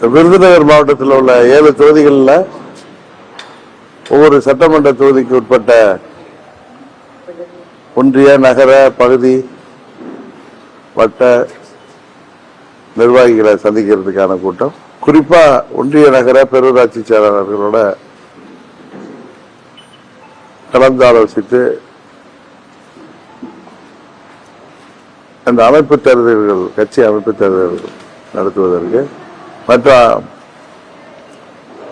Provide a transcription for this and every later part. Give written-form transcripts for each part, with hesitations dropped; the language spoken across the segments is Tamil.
விருதுநகர் மாவட்டத்தில் உள்ள 7 தொகுதிகளில் ஒவ்வொரு சட்டமன்ற தொகுதிக்கு உட்பட்ட ஒன்றிய, நகர, பகுதி, வட்ட நிர்வாகிகளை சந்திக்கிறதுக்கான கூட்டம். குறிப்பா ஒன்றிய, நகர, பேரூராட்சி செயலாளர்களோட கலந்து ஆலோசித்து அந்த அமைப்பு தேர்தல்கள், கட்சி அமைப்பு தேர்தல்கள் நடத்துவதற்கு மற்ற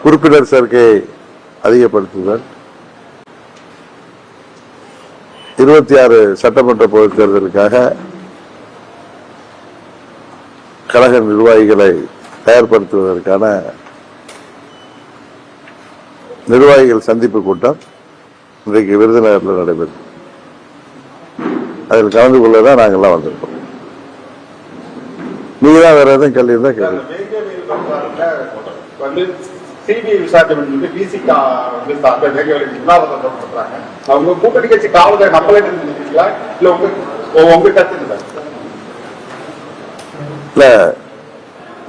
உறுப்பினர் சேர்க்கையை அதிகப்படுத்துதல், 26 சட்டமன்ற பொதுத் தேர்தலுக்காக கழக நிர்வாகிகளை தயார்படுத்துவதற்கான நிர்வாகிகள் சந்திப்பு கூட்டம் இன்றைக்கு விருதுநகரில் நடைபெறும். அதில் கலந்து கொள்ளதான் நாங்கள்லாம் வந்திருக்கோம். நீங்க தான் வேற எதுவும் கேள்வி இருந்தா கேள்வி. சிபிஐ விசாரணை பிசிகா அவங்க கூட்டணி கட்சி காவலரை நம்மளே நினைக்கிறீங்களா இல்ல உங்க கருத்து? இல்ல,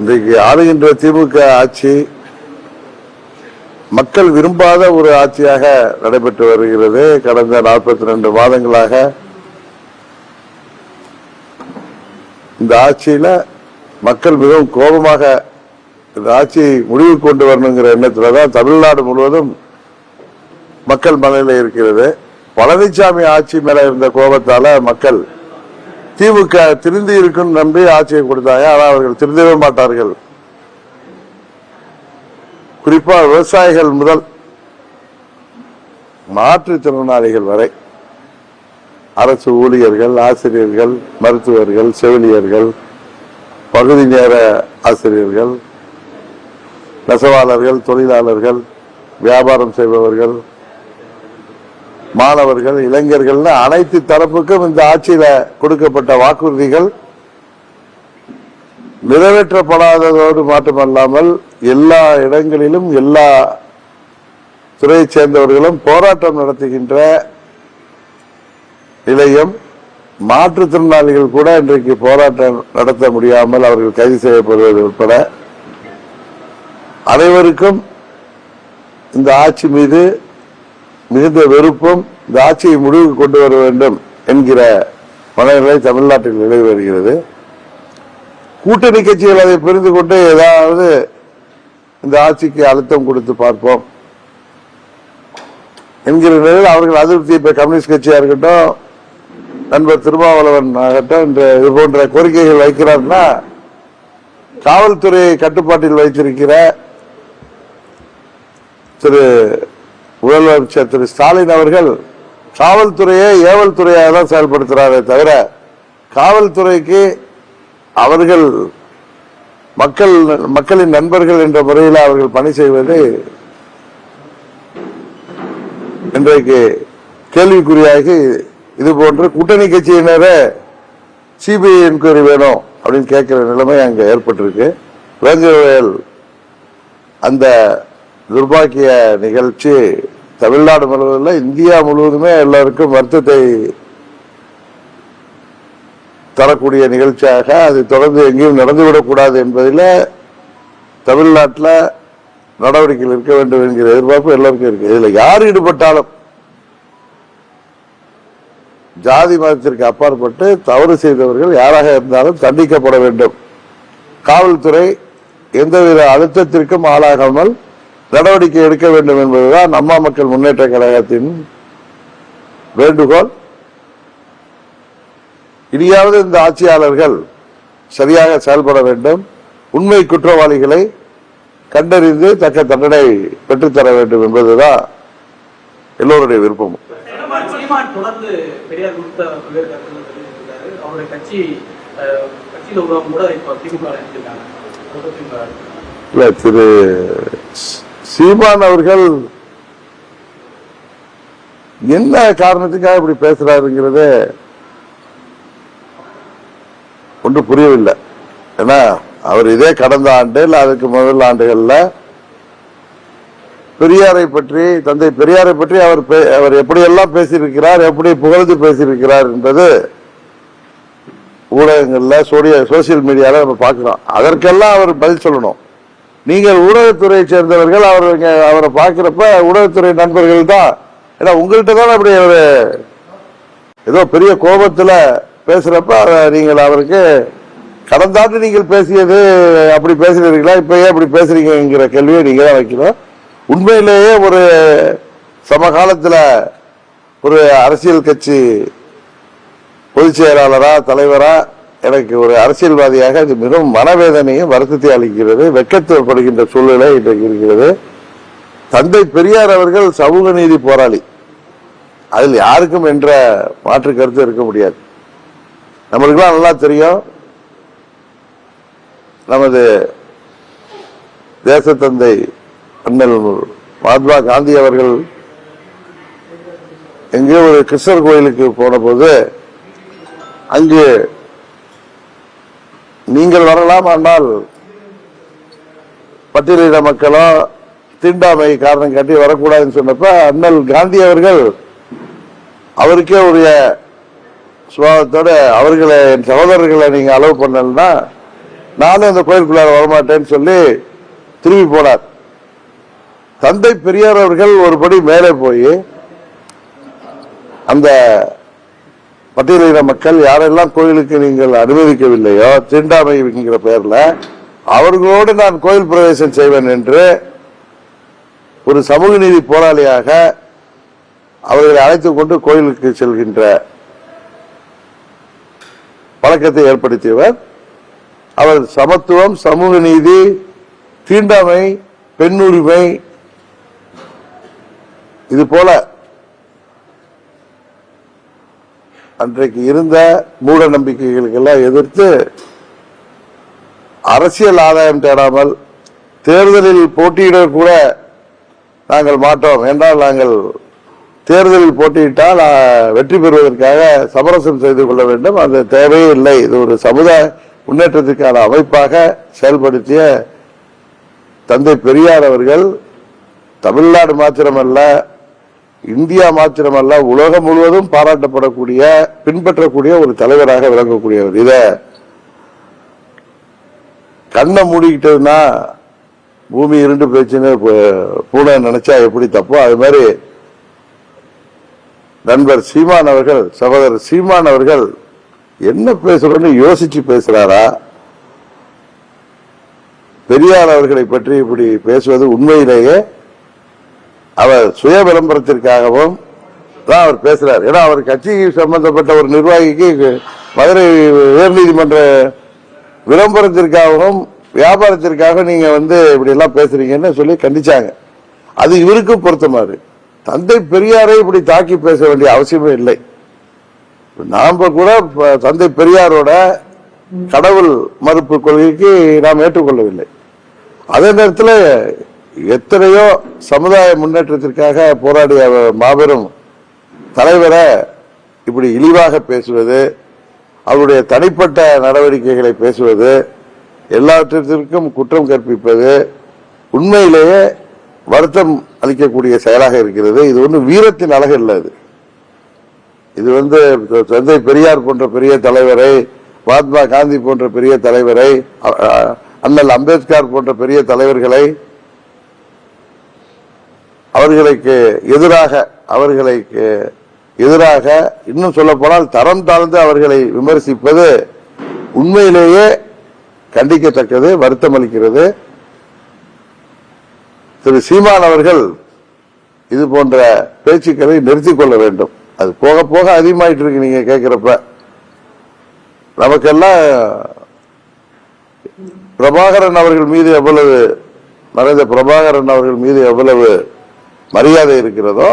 இன்றைக்கு ஆளுகின்ற திமுக ஆட்சி மக்கள் விரும்பாத ஒரு ஆட்சியாக நடைபெற்று வருகிறது. கடந்த 42 மாதங்களாக இந்த ஆட்சியில மக்கள் மிகவும் கோபமாக இந்த ஆட்சியை முடிவு கொண்டு வரணுங்கிற எண்ணத்துலதான் தமிழ்நாடு முழுவதும் மக்கள் மனநிலை இருக்கிறது. பழனிசாமி ஆட்சி மேல இருந்த கோபத்தால மக்கள் திமுக திருந்தி இருக்கும் நம்பி ஆட்சியை கொடுத்தாங்க. ஆனால் அவர்கள் திருந்தவே மாட்டார்கள். குறிப்பா விவசாயிகள் முதல் மாற்றுத்திறனாளிகள் வரை, அரசு ஊழியர்கள், ஆசிரியர்கள், மருத்துவர்கள், செவிலியர்கள், பகுதி நேர ஆசிரியர்கள், நெசவாளர்கள், தொழிலாளர்கள், வியாபாரம் செய்பவர்கள், மாணவர்கள், இளைஞர்கள், அனைத்து தரப்புக்கும் இந்த ஆட்சியில கொடுக்கப்பட்ட வாக்குறுதிகள் நிறைவேற்றப்படாததோடு மட்டுமல்லாமல் எல்லா இடங்களிலும் எல்லா துறையை சேர்ந்தவர்களும் போராட்டம் நடத்துகின்ற நிலையம், மாற்றுத்திறனாளிகள் கூட இன்றைக்கு போராட்டம் நடத்த முடியாமல் அவர்கள் கைது செய்யப்படுவது உட்பட அனைவருக்கும் இந்த ஆட்சி மீது மிகுந்த வெறுப்பும், இந்த ஆட்சியை முடிவுக்கு கொண்டு வர வேண்டும் என்கிற மனநிலை தமிழ்நாட்டில் நிலவி வருகிறது. கூட்டணி கட்சிகள் அதை புரிந்து கொண்டு ஏதாவது இந்த ஆட்சிக்கு அழுத்தம் கொடுத்து பார்ப்போம் என்கிற நிலையில் அவர்கள் அதிருப்தி, இப்ப கம்யூனிஸ்ட் கட்சியா இருக்கட்டும், நண்பர் திருமாவளவன் ஆகட்டும், இது போன்ற கோரிக்கைகள் வைக்கிறார்னா, காவல்துறையை கட்டுப்பாட்டில் வைத்திருக்கிற முதலமைச்சர் திரு ஸ்டாலின் அவர்கள் காவல்துறையை ஏவல் துறையாக தான் செயல்படுத்துறாரே தவிர, காவல்துறைக்கு அவர்கள் மக்களின் நண்பர்கள் என்ற முறையில் அவர்கள் பணி செய்வது இன்றைக்கு கேள்விக்குறியாகி, இது போன்ற கூட்டணி கட்சியினரே சிபிஐ என்கொயரி வேணும் அப்படின்னு கேட்கிற நிலைமை அங்க ஏற்பட்டிருக்கு. வேங்கவேல் அந்த துர்பாக்கிய நிகழ்ச்சி தமிழ்நாடு முழுவதும், இந்தியா முழுவதுமே எல்லாருக்கும் வருத்தத்தை தரக்கூடிய நிகழ்ச்சியாக அது தொடர்ந்து எங்கேயும் நடந்துவிடக்கூடாது என்பதில் தமிழ்நாட்டில் நடவடிக்கைகள் இருக்க வேண்டும் என்கிற எதிர்பார்ப்பு எல்லாருக்கும் இருக்கு. இதுல யார் ஈடுபட்டாலும் ஜாதி மதத்திற்கு அப்பாற்பட்டு தவறு செய்தவர்கள் யாராக இருந்தாலும் தண்டிக்கப்பட வேண்டும். காவல்துறை எந்தவித அழுத்தத்திற்கும் ஆளாகாமல் நடவடிக்கை எடுக்க வேண்டும் என்பதுதான் அம்மா மக்கள் முன்னேற்ற கழகத்தின் வேண்டுகோள். இனியாவது இந்த ஆட்சியாளர்கள் சரியாக செயல்பட வேண்டும். உண்மை குற்றவாளிகளை கண்டறிந்து தக்க தண்டனை பெற்றுத்தர வேண்டும் என்பதுதான் எல்லோருடைய விருப்பமும். திரு சீமான் அவர்கள் என்ன காரணத்துக்காக இப்படி பேசுறாருங்கிறது ஒன்று புரியவில்லை. ஏன்னா அவர் இதே கடந்த ஆண்டு இல்ல அதுக்கு முதல் ஆண்டுகள்ல பெரியாரை பற்றி, தந்தை பெரியாரை பற்றி அவர் எப்படியெல்லாம் பேசியிருக்கிறார், எப்படி புகழ்ந்து பேசியிருக்கிறார் என்பது ஊடகங்கள்ல, சோசியல் மீடியால நம்ம பார்க்கிறோம். அதற்கெல்லாம் அவர் பதில் சொல்லணும். நீங்கள் ஊடகத்துறையை சேர்ந்தவர்கள், அவரை பார்க்கிறப்ப ஊடகத்துறை நண்பர்கள் தான். ஏன்னா உங்கள்கிட்ட தான் அப்படி ஒரு ஏதோ பெரிய கோபத்துல பேசுறப்ப நீங்கள் அவருக்கு கடந்த ஆண்டு நீங்கள் பேசியது அப்படி பேசுறீங்களா, இப்ப ஏன் அப்படி பேசுறீங்கிற கேள்வியை நீங்க தான் வைக்கணும். உண்மையிலேயே ஒரு சமகாலத்துல ஒரு அரசியல் கட்சி பொதுச் செயலாளரா தலைவரா எனக்கு ஒரு அரசியல்வாதியாக இது மிகவும் மனவேதனையும் வருத்தத்தை அளிக்கிறது, வெட்கப்படுகின்ற சூழ்நிலை இன்றைக்கு இருக்கிறது. தந்தை பெரியார் அவர்கள் சமூக நீதி போராளி, அதில் யாருக்கும் என்ற மாற்று கருத்து இருக்க முடியாது. நம்மளுக்கெல்லாம் நல்லா தெரியும், நமது தேசத்தந்தை அண்ணல் மகாத்மா காந்தி அவர்கள் எங்கேயோ ஒரு கிருஷ்ணர் கோயிலுக்கு போன போது அங்கு நீங்கள் வரலாம், ஆனால் பட்டியலின மக்களோ தீண்டாமை காரணம் காட்டி வரக்கூடாதுன்னு சொன்னப்ப அண்ணல் காந்தி அவர்கள் அவருக்கே உரிய சுபாவத்தோட அவர்களை என் சகோதரர்களை நீங்க அலோவ் பண்ணலன்னா நானும் அந்த கோயிலுக்குள்ளார வரமாட்டேன்னு சொல்லி திரும்பி போனார். தந்தை பெரியார் அவர்கள் ஒருபடி மேலே போய் அந்த பட்டியலின மக்கள் யாரெல்லாம் கோயிலுக்கு நீங்கள் அனுமதிக்கவில்லையோ தீண்டாமைங்கிற பெயர்ல அவர்களோடு நான் கோயில் பிரவேசம் செய்வேன் என்று ஒரு சமூக நீதி போராளியாக அவர்களை அழைத்துக் கொண்டு கோயிலுக்கு செல்கின்ற பழக்கத்தை ஏற்படுத்தியவர். அவர் சமத்துவம், சமூக நீதி, தீண்டாமை, பெண் உரிமை, இது போல அன்றைக்கு இருந்த மூட நம்பிக்கைகளுக்கெல்லாம் எதிர்த்து அரசியல் ஆதாயம் தேடாமல் தேர்தலில் போட்டியிட கூட நாங்கள் மாட்டோம் என்றால், நாங்கள் தேர்தலில் போட்டியிட்டால் வெற்றி பெறுவதற்காக சமரசம் செய்து கொள்ள வேண்டும், அது தேவையே இல்லை, இது ஒரு சமுதாய முன்னேற்றத்திற்கான அமைப்பாக செயல்படுத்திய தந்தை பெரியார் அவர்கள் தமிழ்நாடு மாத்திரமல்ல, இந்தியா மாத்திரமல்ல, உலகம் முழுவதும் பாராட்டப்படக்கூடிய பின்பற்றக்கூடிய ஒரு தலைவராக விளங்கக்கூடியவர். இத கண்ணை மூடிக்கிட்டதுன்னா பூமி இருண்டு போச்சுன்னு பூனை நினைச்சா எப்படி தப்போ அது மாதிரி நண்பர் சீமான் அவர்கள், சகோதரர் சீமான் அவர்கள் என்ன பேசுறோன்னு யோசிச்சு பேசுறாரா? பெரியார் அவர்களை பற்றி இப்படி பேசுவது உண்மையிலேயே அவர் சுய விளம்பரத்திற்காகவும் தான் அவர் பேசுறார். ஏன்னா அவர் கட்சி சம்பந்தப்பட்ட ஒரு நிர்வாகிக்கு மதுரை உயர்நீதிமன்ற விளம்பரத்திற்காகவும் வியாபாரத்திற்காக நீங்க இப்படி எல்லாம் பேசுறீங்கன்னு சொல்லி கண்டிச்சாங்க. அது இவருக்கு பொருத்தமாறு. தந்தை பெரியாரை இப்படி தாக்கி பேச வேண்டிய அவசியமே இல்லை. நாம கூட தந்தை பெரியாரோட கடவுள் மறுப்பு கொள்கைக்கு நாம் ஏற்றுக்கொள்ளவில்லை. அதே நேரத்தில் எத்தனையோ சமுதாய முன்னேற்றத்திற்காக போராடிய மாபெரும் தலைவரை இப்படி இழிவாக பேசுவது, அவருடைய தனிப்பட்ட நடவடிக்கைகளை பேசுவது, எல்லாவற்றிற்கும் குற்றம் கற்பிப்பது உண்மையிலேயே வருத்தம் அளிக்கக்கூடிய செயலாக இருக்கிறது. இது ஒன்று வீரத்தின் அழகு இல்லை. இது தந்தை பெரியார் போன்ற பெரிய தலைவரை, மகாத்மா காந்தி போன்ற பெரிய தலைவரை, அண்ணல் அம்பேத்கர் போன்ற பெரிய தலைவர்களை அவர்களுக்கு எதிராக இன்னும் சொல்ல போனால் தரம் தாழ்ந்து அவர்களை விமர்சிப்பது உண்மையிலேயே கண்டிக்கத்தக்கது, வருத்தம் அளிக்கிறது. திரு சீமான் அவர்கள் இது போன்ற பேச்சுக்களை நிறுத்திக் கொள்ள வேண்டும். அது போக போக அதிகமாயிட்டு இருக்கு. நீங்க கேட்கிறப்ப நமக்கெல்லாம் பிரபாகரன் அவர்கள் மீது எவ்வளவு, மறைந்த பிரபாகரன் அவர்கள் மீது எவ்வளவு மரியாதை இருக்கிறதோ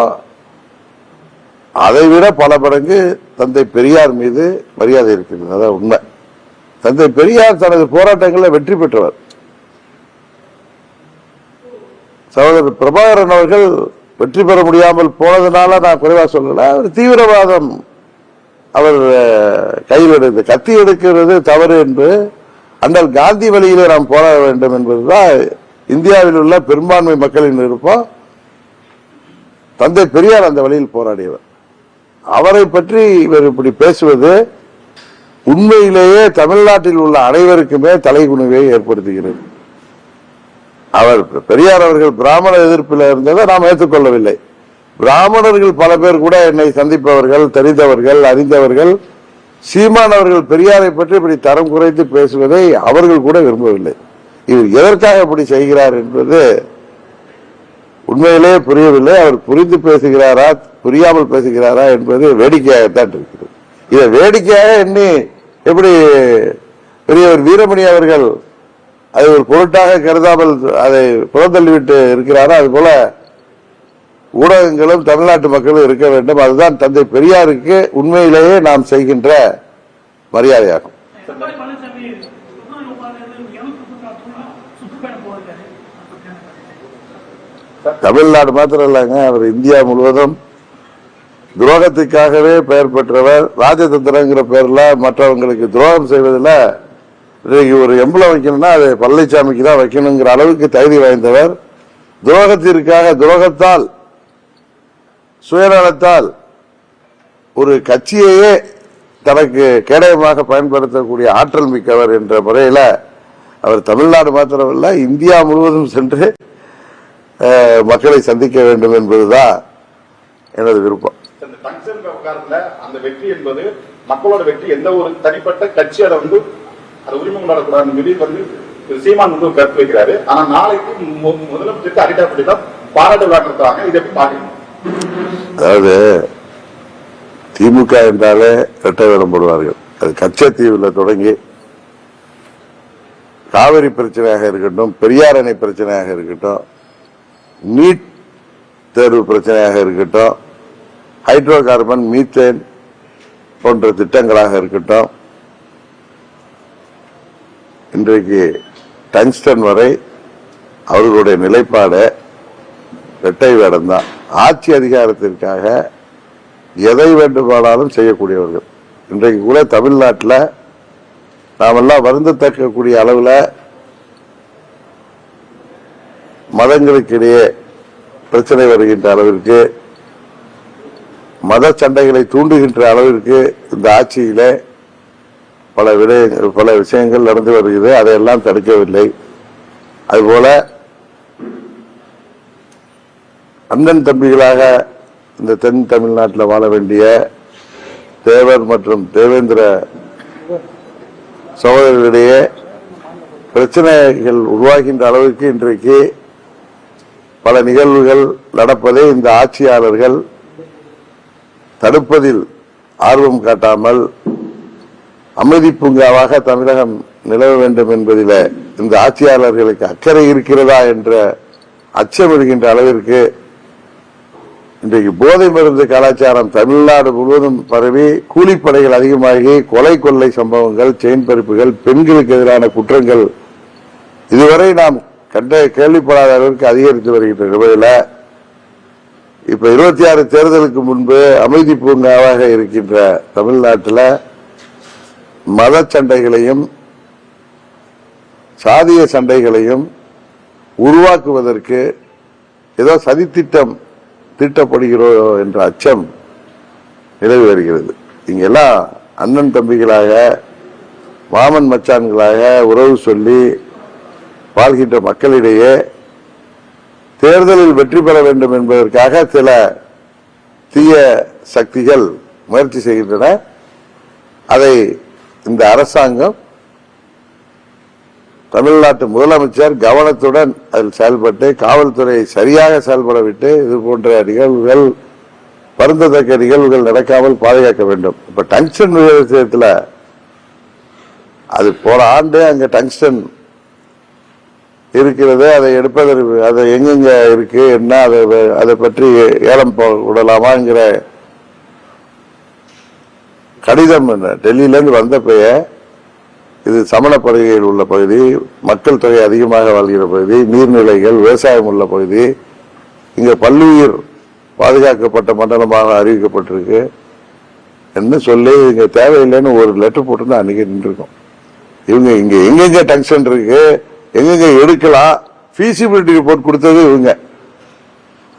அதைவிட பல மடங்கு தந்தை பெரியார் மீது மரியாதை இருக்கிறது. அதான் உண்மை. தந்தை பெரியார் தனது போராட்டங்களில் வெற்றி பெற்றவர். சகோதரர் பிரபாகரன் அவர்கள் வெற்றி பெற முடியாமல் போனதுனால நான் குறைவா சொல்லல. அவர் தீவிரவாதம் அவர் கையில் எடுத்து கத்தி எடுக்கிறது தவறு என்று அண்ணல் காந்தி வழியிலே நாம் போராட வேண்டும் என்பதுதான் இந்தியாவில் உள்ள பெரும்பான்மை மக்களின் விருப்பம். தந்தை பெரியார் அந்த வழியில் போராடியவர். அவரை பற்றி இவர் இப்படி பேசுவது உண்மையிலேயே தமிழ்நாட்டில் உள்ள அனைவருக்குமே தலைகுனிவை ஏற்படுத்துகிறது. அவர் பெரியார் அவர்கள் பிராமண எதிர்ப்பில் இருந்ததை நாம் ஏற்றுக்கொள்ளவில்லை. பிராமணர்கள் பல பேர் கூட என்னை சந்திப்பவர்கள், தெரிந்தவர்கள், அறிந்தவர்கள், சீமானவர்கள் பெரியாரை பற்றி இப்படி தரம் குறைத்து பேசுவதை அவர்கள் கூட விரும்பவில்லை. இவர் எதற்காக இப்படி செய்கிறார் என்பது உண்மையிலே புரியவில்லை. அவர் புரிந்து பேசுகிறாரா, புரியாமல் பேசுகிறாரா என்பது வேடிக்கையாகத்தான் இருக்கிறது. இதை வேடிக்கையாக எண்ணி எப்படி பெரியவர் வீரமணி அவர்கள் அதை ஒரு பொருட்டாக கருதாமல் அதை புறந்தள்ளிவிட்டு இருக்கிறாரோ, அதுபோல ஊடகங்களும் தமிழ்நாட்டு மக்களும் இருக்க வேண்டும். அதுதான் தந்தை பெரியாருக்கு உண்மையிலேயே நாம் செய்கின்ற மரியாதையாகும். தமிழ்நாடு மாத்திரம் இல்லைங்க, அவர் இந்தியா முழுவதும் துரோகத்துக்காகவே பெயர் பெற்றவர். ராஜதந்திரங்கிற பேர்ல மற்றவங்களுக்கு துரோகம் செய்வதில் ஒரு எம்பளம் வைக்கணும்னா அது பழனிசாமிக்கு தான் வைக்கணுங்கிற அளவுக்கு தகுதி வாய்ந்தவர். துரோகத்திற்காக, துரோகத்தால், சுயநலத்தால் ஒரு கட்சியையே தனக்கு கேடயமாக பயன்படுத்தக்கூடிய ஆற்றல் மிக்கவர் என்ற முறையில அவர் தமிழ்நாடு மாத்திரமல்ல இந்தியா முழுவதும் சென்று மக்களை சந்திக்க வேண்டும் என்பதுதான் எனது விருப்பம். அந்த வெற்றி என்பது மக்களோட வெற்றி. எந்த ஒரு தனிப்பட்ட கட்சி அதை அது உரிமை கொண்டாடக்கூடாது சீமான் கருத்து வைக்கிறாரு. ஆனா நாளைக்கு முதலமைச்சருக்கு அடிட்டாப்படிதான் பாராட்டு விழா நடத்துவாங்க. இதை எப்படி பாக்குறீங்க? அதாவது திமுக என்றாலே இரட்டை வேடம் போடுவார்கள். அது கச்சத்தீவுல தொடங்கி காவிரி பிரச்சனையாக இருக்கட்டும், பெரியார் அணை பிரச்சனையாக இருக்கட்டும், நீட் தேர்வு பிரச்சனையாக இருக்கட்டும், ஹைட்ரோ கார்பன், மீத்தேன் போன்ற திட்டங்களாக இருக்கட்டும், இன்றைக்கு டங்ஸ்டன் வரை அவர்களுடைய நிலைப்பாடு இரட்டை வேடம் தான். ஆட்சி அதிகாரத்திற்காக எதை வேண்டுமானாலும் செய்யக்கூடியவர்கள். இன்றைக்கு கூட தமிழ்நாட்டில் நாமெல்லாம் வருந்தத்தக்கக்கூடிய அளவில் மதங்களுக்கிடையே பிரச்சனை வருகின்ற அளவிற்கு, மத சண்டைகளை தூண்டுகின்ற அளவிற்கு இந்த ஆட்சியில பல விஷயங்கள் நடந்து வருகிறது. அதையெல்லாம் தடுக்கவில்லை. அதுபோல அண்ணன் தம்பிகளாக இந்த தென் தமிழ்நாட்டில் வாழ வேண்டிய தேவர் மற்றும் தேவேந்திர சகோதரர்களிடையே பிரச்சனைகள் உருவாகின்ற அளவுக்கு இன்றைக்கு பல நிகழ்வுகள் நடப்பதை இந்த ஆட்சியாளர்கள் தடுப்பதில் ஆர்வம் காட்டாமல் அமைதி பூங்காவாக தமிழகம் நிலவ வேண்டும் என்பதில் இந்த ஆட்சியாளர்களுக்கு அக்கறை இருக்கிறதா என்ற அச்சம் வருகின்ற அளவிற்கு இன்றைக்கு போதை மருந்து கலாச்சாரம் தமிழ்நாடு முழுவதும் பரவி கூலிப்படைகள் அதிகமாகி கொலை கொள்ளை சம்பவங்கள், செயின் பறிப்புகள், பெண்களுக்கு எதிரான குற்றங்கள் இதுவரை நாம் கேள்விப்படாத அளவிற்கு அதிகரித்து வருகின்ற நிலையில இப்ப 26 தேர்தலுக்கு முன்பு அமைதி பூங்காவாக இருக்கின்ற தமிழ்நாட்டில் மத சண்டைகளையும் சாதிய சண்டைகளையும் உருவாக்குவதற்கு ஏதோ சதித்திட்டம் தீட்டப்படுகிறோம் என்ற அச்சம் நிலவி வருகிறது. இங்கெல்லாம் அண்ணன் தம்பிகளாக, மாமன் மச்சான்களாக உறவு சொல்லி வாழ்கின்ற மக்களிடையே தேர்தலில் வெற்றி பெற வேண்டும் என்பதற்காக சில தீய சக்திகள் முயற்சி செய்கின்றன. அதை இந்த அரசாங்கம், தமிழ்நாட்டு முதலமைச்சர் கவனத்துடன் அதில் செயல்பட்டு காவல்துறை சரியாக செயல்பட விட்டு இது போன்ற நிகழ்வுகள், வருந்தத்தக்க நிகழ்வுகள் நடக்காமல் பாதுகாக்க வேண்டும். இப்ப டங்ஸ்டன் விஷயத்தில் அது போன ஆண்டு அங்க டங்ஸ்டன் இருக்கிறது, அதை எடுப்பதற்கு அதை எங்கெங்க இருக்கு என்ன, அதை பற்றி ஏலம் விடலாமாங்கிற கடிதம் டெல்லியிலிருந்து வந்தப்ப இது சமணப்படுகையில் உள்ள பகுதி, மக்கள் தொகை அதிகமாக வாழ்கிற பகுதி, நீர்நிலைகள், விவசாயம் உள்ள பகுதி, இங்க பல்லுயிர் பாதுகாக்கப்பட்ட மண்டலமாக அறிவிக்கப்பட்டிருக்கு என்று சொல்லி இங்க தேவையில்லைன்னு ஒரு லெட்டர் போட்டு அன்னைக்கு நின்றுருக்கோம். இவங்க இங்க எங்கெங்க டங்ஸ்டன் இருக்கு, எங்கெங்க எடுக்கலாம், ஃபீசிபிலிட்டி ரிப்போர்ட் கொடுத்தது இவங்க.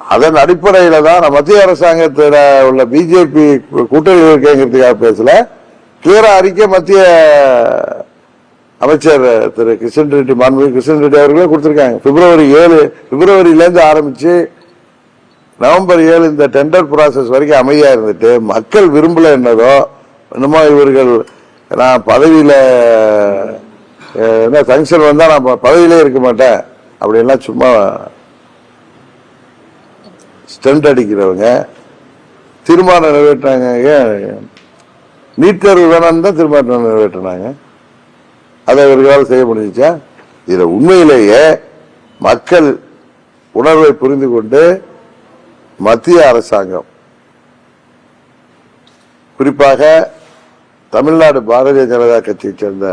அதன் அடிப்படையில தான் மத்திய அரசாங்கத்தில் உள்ள பிஜேபி கூட்டணி இருக்கேங்கிறதுக்காக பேசல, கிளியரா அறிக்கை மத்திய அமைச்சர் திரு கிஷன் ரெட்டி, மாண்புமிகு கிஷன் ரெட்டி அவர்களே கொடுத்திருக்காங்க. பிப்ரவரியிலேருந்து ஆரம்பிச்சு நவம்பர் 7 இந்த டெண்டர் ப்ராசஸ் வரைக்கும் அமைதியா இருந்துட்டு மக்கள் விரும்பல என்னதோ என்னமோ இவர்கள் நான் பதவியில என்ன ஃபங்க்ஷன் வந்தா நான் பதவியிலே இருக்க மாட்டேன் அப்படின்லாம் சும்மா ஸ்டண்ட் அடிக்கிறவங்க தீர்மானம் நிறைவேற்றாங்க. நீட் தேர்வு வேணான்னு தான் தீர்மானம் நிறைவேற்றினாங்க. அதை இவர்களால் செய்ய முடிஞ்சிச்சா? இதுல உண்மையிலேயே மக்கள் உணர்வை புரிந்து கொண்டு மத்திய அரசாங்கம், குறிப்பாக தமிழ்நாடு பாரதிய ஜனதா கட்சியைச் சேர்ந்த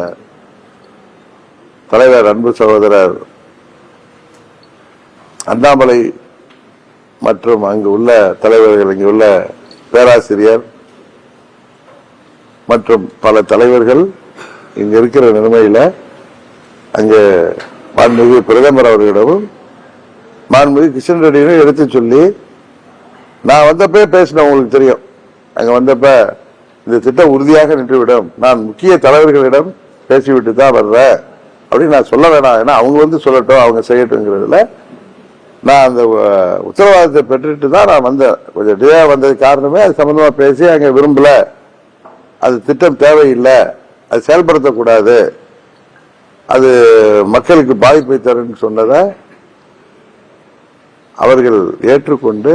தலைவர் அன்பு சகோதரர் அண்ணாமலை மற்றும் அங்கு உள்ள தலைவர்கள், இங்கு உள்ள பேராசிரியர் மற்றும் பல தலைவர்கள் இங்க இருக்கிற நிலைமையில அங்கு மாண்புமிகு பிரதமர் அவர்களிடமும் மாண்புமிகு கிஷன் ரெட்டியும் எடுத்து சொல்லி, நான் வந்தப்ப பேசினேன், உங்களுக்கு தெரியும். அங்க வந்தப்ப இந்த திட்டம் உறுதியாக நின்றுவிடும், நான் முக்கிய தலைவர்களிடம் பேசிவிட்டு தான் வர்றேன் அப்படின்னு நான் சொல்ல வேணாம், ஏன்னா அவங்க சொல்லட்டும், அவங்க செய்யட்டும்ங்கிறதுல நான் அந்த உத்தரவாதத்தை பெற்றுட்டு தான் நான் வந்தேன். கொஞ்சம் டிலே வந்தது காரணமே அது சம்பந்தமா பேசி அங்க விரும்பல, அது திட்டம் தேவையில்லை, அது செயல்படுத்தக்கூடாது, அது மக்களுக்கு பாதிப்பை தரும் சொன்னதை அவர்கள் ஏற்றுக்கொண்டு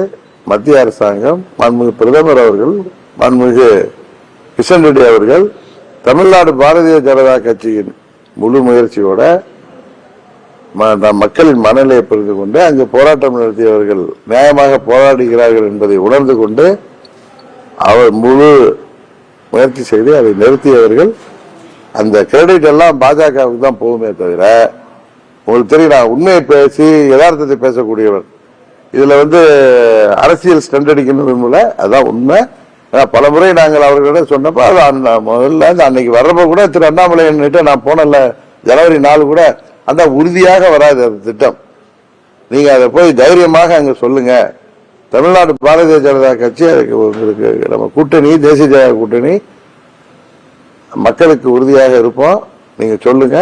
மத்திய அரசாங்கம், மாண்புமிகு பிரதமர் அவர்கள், மாண்புமிகு கிஷன் ரெட்டி அவர்கள் தமிழ்நாடு பாரதிய ஜனதா கட்சியின் முழு முயற்சியோட மக்களின் மனநிலையை புரிந்து கொண்டு அங்கு போராட்டம் நடத்தியவர்கள் நியாயமாக போராடுகிறார்கள் என்பதை உணர்ந்து கொண்டு அவர் முழு முயற்சி செய்து அதை நிறுத்தியவர்கள். அந்த கிரெடிட் எல்லாம் பாஜகவுக்கு தான் போகுமே தவிர, உங்களுக்கு தெரியும், நான் உண்மையை பேசி யதார்த்தத்தை பேசக்கூடியவர். இதுல அரசியல் ஸ்டண்ட் அடிக்கணும் விரும்பல, அதான் உண்மை. பல முறை நாங்கள் அவர்களிடம் சொன்னப்போ அது முதல்ல அன்னைக்கு வர்றப்ப கூட திரு அண்ணாமலை நான் போனல ஜனவரி 4 கூட அந்த உறுதியாக வராது அந்த திட்டம். நீங்க அதை போய் தைரியமாக அங்க சொல்லுங்க. தமிழ்நாடு பாரதிய ஜனதா கட்சி அதுக்கு உங்களுக்கு நம்ம கூட்டணி, தேசிய ஜனதா கூட்டணி மக்களுக்கு உறுதியாக இருப்போம், நீங்க சொல்லுங்க,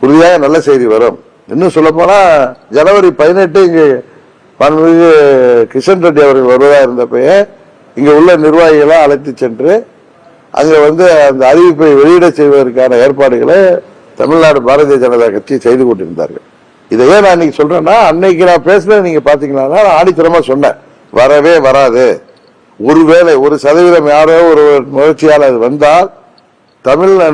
உறுதியாக நல்ல செய்தி வரும். இன்னும் சொல்ல போனா ஜனவரி 18 இங்கு மாண்புமிகு கிஷன் ரெட்டி அவர்கள் வருவதா இருந்தப்பயே இங்க உள்ள நிர்வாகிகளை அழைத்து சென்று அங்க அந்த அறிவிப்பை வெளியிட செய்வதற்கான ஏற்பாடுகளை தமிழ்நாடு பாரதிய ஜனதா கட்சி செய்து கொண்டிருந்தார்கள். இதையே நான் இன்னைக்கு சொல்றேன்னா, அன்னைக்கு நான் பேசுனது நீங்க பாத்தீங்கன்னா நான் ஆணித்தரமா சொன்னேன், வரவே வராது. ஒருவேளை 1% யாரோ ஒரு முயற்சியால் அது வந்தால்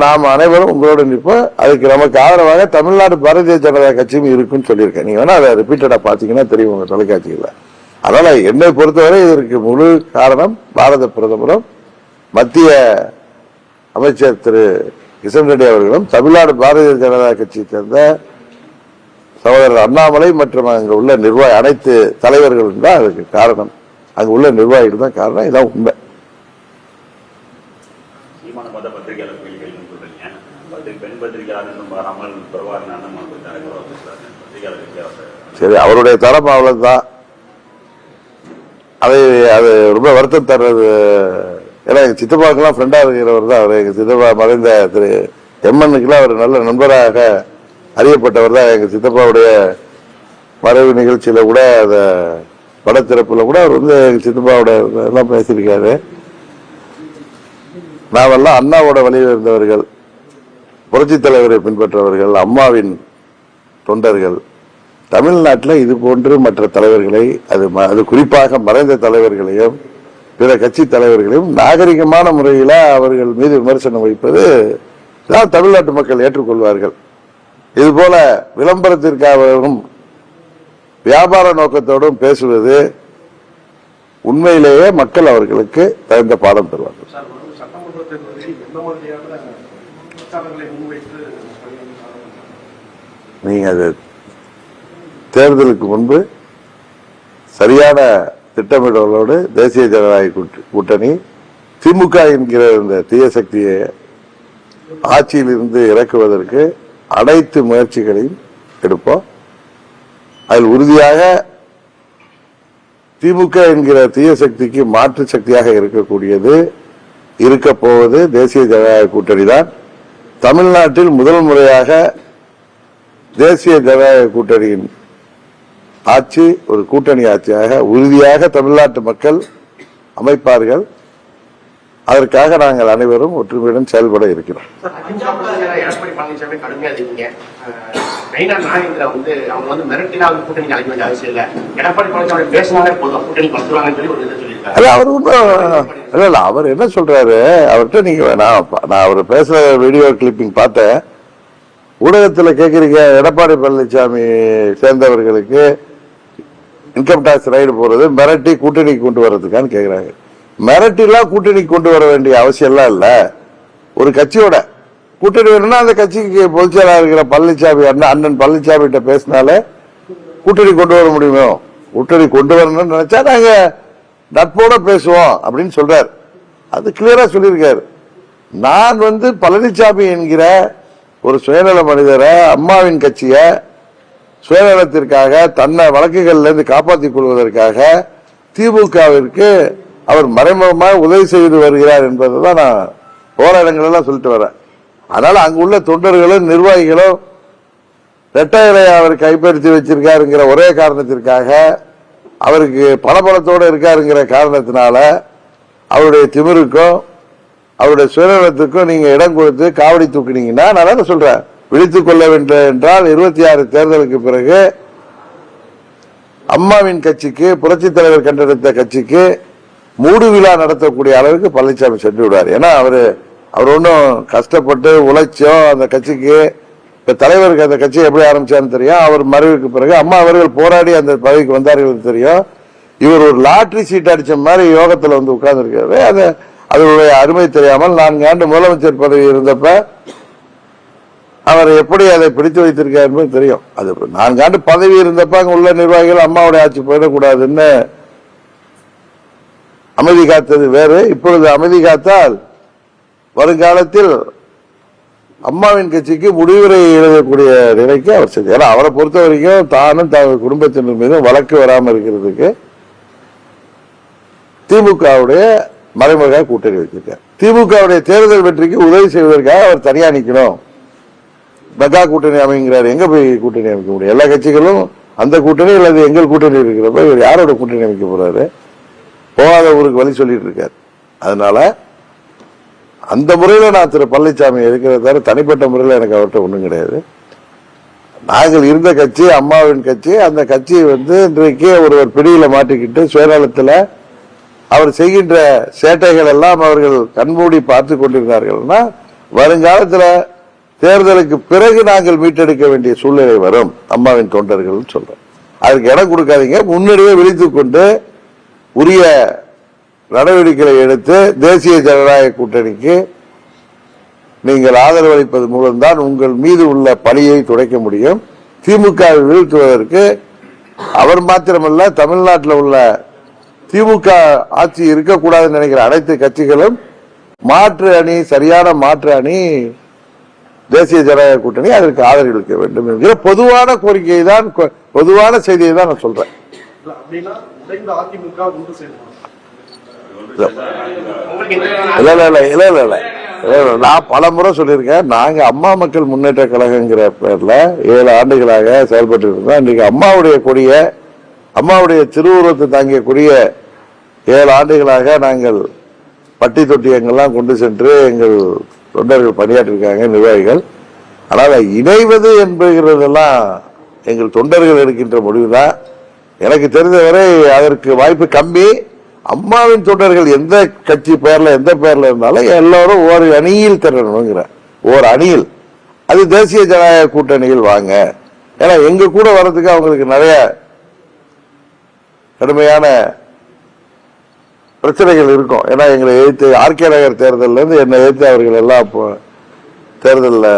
நாம் அனைவரும் உங்களோட நிற்போம், அதுக்கு நமக்கு ஆதரவாக தமிழ்நாடு பாரதிய ஜனதா கட்சியும் இருக்குன்னு சொல்லியிருக்கேன். நீங்க வேணா அதை ரிப்பீட்டடா பாத்தீங்கன்னா தெரியும் உங்க தொலைக்காட்சியில. அதனால என்னை பொறுத்தவரை இதற்கு முழு காரணம் பாரத பிரதமரும் மத்திய அமைச்சர் திரு கிஷன் ரெட்டி அவர்களும் தமிழ்நாடு பாரதிய ஜனதா கட்சியை சேர்ந்த சகோதரர் அண்ணாமலை மற்றும் அங்கு உள்ள நிர்வாகி அனைத்து தலைவர்களும் தான் அதுக்கு காரணம். அங்கு உள்ள நிர்வாகிகள் தான் காரணம். இதான் உண்மை. சரி, அவருடைய தரம் அவ்வளவுதான். அது ரொம்ப வருத்தம் தர்றது. ஏன்னா எங்க சித்தப்பாக்கெல்லாம் ஃப்ரெண்டா இருக்கிறவர் தான் அவர். எங்க சித்தப்பா மறைந்த திரு எம்என்னுக்கெல்லாம் அவர் நல்ல நண்பராக அறியப்பட்டவர் தான். எங்க சித்தப்பாவுடைய மறைவு நிகழ்ச்சியில கூட அந்த படத்திறப்புல கூட அவர் எங்க சித்தப்பாவோட எல்லாம் பேசியிருக்காரு. நாமெல்லாம் அண்ணாவோட வழியில் இருந்தவர்கள், புரட்சி தலைவரை பின்பற்றவர்கள், அம்மாவின் தொண்டர்கள். தமிழ்நாட்டில் இது போன்று மற்ற தலைவர்களை, அது குறிப்பாக மறைந்த தலைவர்களையும் பிற கட்சி தலைவர்களையும் நாகரிகமான முறையில் அவர்கள் மீது விமர்சனம் வைப்பது தான் தமிழ்நாட்டு மக்கள் ஏற்றுக்கொள்வார்கள். இதுபோல விளம்பரத்திற்காகவும் வியாபார நோக்கத்தோடும் பேசுவது உண்மையிலேயே மக்கள் அவர்களுக்கு தகுந்த பாடம் தருவார்கள். நீங்க அது தேர்தலுக்கு முன்பு சரியான திட்டமிடலோடு தேசிய ஜனநாயக கூட்டணி திமுக என்கிற இந்த தீய சக்தியை ஆட்சியில் இருந்து இறக்குவதற்கு அனைத்து முயற்சிகளையும் எடுப்போம். அதில் உறுதியாக திமுக என்கிற தீய சக்திக்கு மாற்று சக்தியாக இருக்கக்கூடியது, இருக்க போவது தேசிய ஜனநாயக கூட்டணி தான். தமிழ்நாட்டில் முதல் முறையாக தேசிய ஜனநாயக கூட்டணியின் ஆட்சி ஒரு கூட்டணி ஆட்சியாக உறுதியாக தமிழ்நாட்டு மக்கள் அமைப்பார்கள். அதற்காக நாங்கள் அனைவரும் ஒற்றுமையுடன் செயல்பட இருக்கிறோம். எடப்பாடி பழனிசாமி கடுமையா இருக்கீங்க. நயினா நாகேந்திரா அவங்க மிரட்டினா கூட்டணி அழைக்க வேண்டிய அவசியம் இல்லை, எடப்பாடி பழனிசாமி பேசினாலே போதும் கூட்டணி படுத்துவாங்கன்னு சொல்லி ஒரு இதை சொல்லியிருக்காரு. அவர் இல்ல அவர் என்ன சொல்றாரு, அவர்கிட்ட நீங்க நான் அவர் பேசுற வீடியோ கிளிப்பிங் பார்த்தேன். ஊடகத்தில் கேட்கறீங்க எடப்பாடி பழனிசாமி சேர்ந்தவர்களுக்கு இன்கம் டாக்ஸ் ரைடு போறது மிரட்டி கூட்டணி கொண்டு வர்றதுக்கான்னு கேட்கிறாங்க. மிரட்டிலாம் கூட்டணி கொண்டு வர வேண்டிய அவசியம் எல்லாம் இல்ல. ஒரு கட்சியோட கூட்டணி வேணும்னா அந்த கட்சிக்கு பொதுச் செயலாளர் இருக்கிற பழனிசாமி அண்ணன் பழனிசாமி கிட்ட பேசினாலே கூட்டணி கொண்டு வர முடியுமோ. கூட்டணி கொண்டு வரணும்னு நினைச்சா நாங்க நட்போட பேசுவோம் அப்படின்னு சொல்றாரு. அது கிளியரா சொல்லியிருக்காரு. நான் பழனிசாமி என்கிற ஒரு சுயநல மனிதரை, அம்மாவின் கட்சிய சுயநலத்திற்காக தன்னை வழக்குகள்ல இருந்து காப்பாற்றிக் கொள்வதற்காக திமுகவிற்கு அவர் மறைமுகமாக உதவி செய்து வருகிறார் என்பதுதான் நான் போற இடங்களெல்லாம் சொல்லிட்டு வரேன். அதனால அங்குள்ள தொண்டர்களும் நிர்வாகிகளும் ரெட்டைகளை அவர் கைப்பற்றி வச்சிருக்காருங்கிற ஒரே காரணத்திற்காக, அவருக்கு பலபலத்தோடு இருக்காருங்கிற காரணத்தினால அவருடைய திமிருக்கும் அவருடைய சுயநலத்துக்கும் நீங்க இடம் கொடுத்து காவடி தூக்குனீங்கன்னா, நான் என்ன சொல்றேன், விழித்துக் கொள்ள வேண்டும் என்றால் 26 தேர்தலுக்கு பிறகு அம்மாவின் கட்சிக்கு, புரட்சி தலைவர் கண்டெடுத்த கட்சிக்கு மூடு விழா நடத்தக்கூடிய அளவுக்கு பழனிசாமி சென்று விடுவார். ஏன்னா அவர் ஒன்றும் கஷ்டப்பட்டு உழைச்சோ அந்த கட்சிக்கு, இப்ப தலைவருக்கு அந்த கட்சி எப்படி ஆரம்பிச்சான்னு தெரியும். அவர் மறைவுக்கு பிறகு அம்மா அவர்கள் போராடி அந்த பதவிக்கு வந்தார்கள் தெரியும். இவர் ஒரு லாட்டரி சீட் அடிச்ச மாதிரி யோகத்துல உட்கார்ந்து இருக்காரு. அதனுடைய அருமை தெரியாமல் 4 ஆண்டு முதலமைச்சர் பதவி இருந்தப்ப அவர் எப்படி அதை பிடித்து வைத்திருக்கார் என்பது தெரியும். அது 4 ஆண்டு பதவி இருந்தப்ப அங்க உள்ள நிர்வாகிகள் அம்மாவுடைய ஆட்சி போயிடக்கூடாதுன்னு அமைதி காத்தது வேறு. இப்பொழுது அமைதி காத்தால் வருங்காலத்தில் அம்மாவின் கட்சிக்கு முடிவுரை எழுதக்கூடிய நிலைக்கு அவர் செஞ்சார். ஏன்னா அவரை பொறுத்த வரைக்கும் தானும் தனது குடும்பத்தினர் மீதும் வழக்கு வராமல் இருக்கிறதுக்கு திமுகவுடைய மறைமுக கூட்டணி வச்சிருக்கார். திமுகவுடைய தேர்தல் வெற்றிக்கு உதவி செய்வதற்காக அவர் தனியா நிக்கணும், மெகா கூட்டணி அமைங்கிறார். எங்க போய் கூட்டணி அமைக்க முடியும்? எல்லா கட்சிகளும் அந்த கூட்டணி அல்லது எங்கள் கூட்டணி இருக்கிறப்ப இவர் யாரோட கூட்டணி அமைக்க போறாரு? போகாத ஊருக்கு வழி சொல்லிட்டு இருக்காரு. அதனால அந்த முறையில நான் திரு பழனிசாமி இருக்கிறத தவிர தனிப்பட்ட முறையில் எனக்கு அவர்கிட்ட ஒண்ணும் கிடையாது. நாங்கள் இருந்த கட்சி அம்மாவின் கட்சி. அந்த கட்சி இன்றைக்கு ஒருவர் பிடியில மாட்டிக்கிட்டு சுயநலத்தில் அவர் செய்கின்ற சேட்டைகள் எல்லாம் அவர்கள் கண்மூடி பார்த்து கொண்டிருந்தார்கள்னா, வருங்காலத்தில் தேர்தலுக்கு பிறகு நாங்கள் மீட்டெடுக்க வேண்டிய சூழ்நிலை வரும் அம்மாவின் தொண்டர்கள் சொல்றேன். அதுக்கு இடம் கொடுக்காதீங்க. முன்னாடியே விழித்துக் கொண்டு உரிய நடவடிக்கைகளை எடுத்து தேசிய ஜனநாயக கூட்டணிக்கு நீங்கள் ஆதரவு அளிப்பது மூலம்தான் உங்கள் மீது உள்ள பழியை துடைக்க முடியும். திமுகவை வீழ்த்துவதற்கு அவர் மாத்திரமல்ல, தமிழ்நாட்டில் உள்ள திமுக ஆட்சி இருக்கக்கூடாதுன்னு நினைக்கிற அனைத்து கட்சிகளும் மாற்று அணி, சரியான மாற்று அணி தேசிய ஜனநாயக கூட்டணி, அதற்கு ஆதரவு அளிக்க வேண்டும் என்கிற பொதுவான கோரிக்கையை தான், பொதுவான செய்தியை தான் நான் சொல்றேன். நான் பல முறை சொல்லியிருக்கேன். நாங்க அம்மா மக்கள் முன்னேற்ற கழகங்கிற பேர்ல 7 ஆண்டுகளாக செயல்பட்டு இருக்கோம். இன்றைக்கு அம்மாவுடைய கொடிய, அம்மாவுடைய திருவுருவத்தை தாங்கிய கொடிய 7 ஆண்டுகளாக நாங்கள் பட்டி தொட்டியங்கள்லாம் கொண்டு சென்று எங்கள் தொண்டர்கள் பணியாற்றிருக்காங்க, நிர்வாகிகள். ஆனால் இணைவது என்பதெல்லாம் எங்கள் தொண்டர்கள் எடுக்கின்ற முடிவுதான். எனக்கு தெரிந்தவரை அதற்கு வாய்ப்பு கம்மி. அம்மாவின் தொண்டர்கள் எந்த கட்சி பேர்ல எந்த பேர்ல இருந்தாலும் எல்லாரும் ஒரு அணியில் திரளணுங்கிற ஒரு அணியில், அது தேசிய ஜனநாயக கூட்டணியில் வாங்க. ஏன்னா எங்க கூட வர்றதுக்கு அவங்களுக்கு நிறைய கடுமையான பிரச்சனைகள் இருக்கும். ஏன்னா எங்களை எதிர்த்து ஆர்கே நகர் தேர்தலில் இருந்து என்னை எதிர்த்து அவர்கள் எல்லாம் தேர்தலில்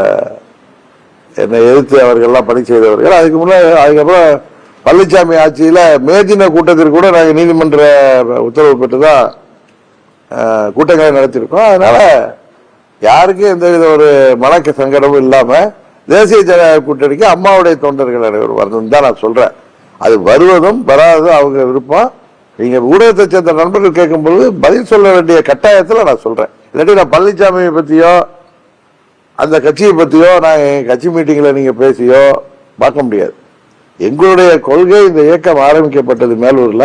என்னை எதிர்த்து அவர்கள் எல்லாம் பணி செய்தவர்கள். அதுக்கு முன்னாடி அதுக்கப்புறம் பழனிசாமி ஆட்சியில மேதின கூட்டத்திற்கு கூட நாங்கள் நீதிமன்ற உத்தரவு பெற்றுதான் கூட்டங்களை நடத்தியிருக்கோம். அதனால யாருக்கும் எந்த வித ஒரு மனக்கு சங்கடமும் இல்லாம தேசிய ஜனநாயக கூட்டணிக்கு அம்மாவுடைய தொண்டர்கள் அனைவரும் வரணும் தான் நான் சொல்றேன். அது வருவதும் வராததும் அவங்க விருப்பம். நீங்க ஊடகத்தை சேர்ந்த நண்பர்கள் கேட்கும்போது பதில் சொல்ல வேண்டிய கட்டாயத்தில் நான் சொல்றேன். இல்லாட்டி நான் பழனிசாமியை பத்தியோ அந்த கட்சியை பத்தியோ நான் என் கட்சி மீட்டிங்ல நீங்க பேசியோ பார்க்க முடியாது. எங்களுடைய கொள்கை, இந்த இயக்கம் ஆரம்பிக்கப்பட்டது மேலூர்ல